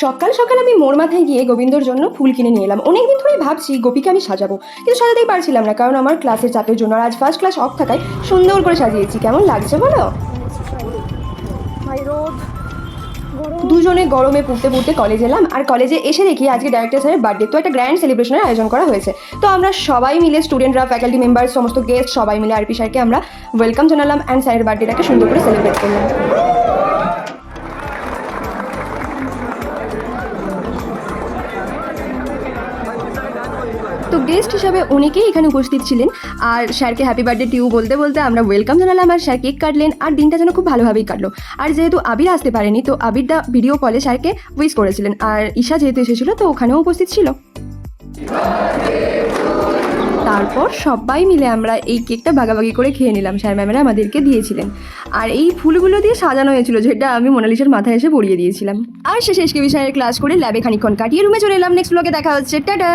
সকাল সকাল আমি মোড় মাথায় গিয়ে গোবিন্দর জন্য ফুল কিনে নিয়ে এলাম। অনেকদিন ধরেই ভাবছি গোপীকে আমি সাজাবো, কিন্তু সাজাতেই পারছিলাম না, কারণ আমার ক্লাসের চাপের জন্য। আর আজ ফার্স্ট ক্লাস অফ থাকায় সুন্দর করে সাজিয়েছি। কেমন লাগছে বলো? দুজনে গরমে পুড়তে পুড়তে কলেজ এলাম, আর কলেজে এসে দেখি আজকে ডাইরেক্টর স্যারের বার্থডে, তো একটা গ্র্যান্ড সেলিব্রেশনের আয়োজন করা হয়েছে। তো আমরা সবাই মিলে, স্টুডেন্টরা, ফ্যাকাল্টি মেম্বার, সমস্ত গেস্ট সবাই মিলে আরপি স্যারকে আমরা ওয়েলকাম জানালাম অ্যান্ড স্যারের বার্থডেটাকে সুন্দর করে সেলিব্রেট করলাম। তো গেস্ট হিসাবে অনেকেই এখানে উপস্থিত ছিলেন, আর স্যারকে হ্যাপি বার্থডে টিউ বলতে বলতে আমরা ওয়েলকাম জানালাম, আর স্যার কেক কাটলেন, আর দিনটা যেন খুব ভালোভাবেই কাটলো। আর যেহেতু আবির আসতে পারেনি, তো আবির দা ভিডিও কলে স্যারকে উইশ করেছিলেন, আর ঈশা যেহেতু এসেছিলো তো ওখানেও উপস্থিত ছিল। তারপর সবাই মিলে আমরা এই কেকটা ভাগাভাগি করে খেয়ে নিলাম। স্যার ম্যামেরা আমাদেরকে দিয়েছিলেন, আর এই ফুলগুলো দিয়ে সাজানো হয়েছিল, যেটা আমি মোনালিসার মাথায় এসে পরিয়ে দিয়েছিলাম। আর শেষে এসকে বিষয়ের ক্লাস করে ল্যাবে খানিকক্ষণ কাটিয়ে রুমে চলে এলাম। নেক্সট ব্লগে দেখা হচ্ছে, টাটা।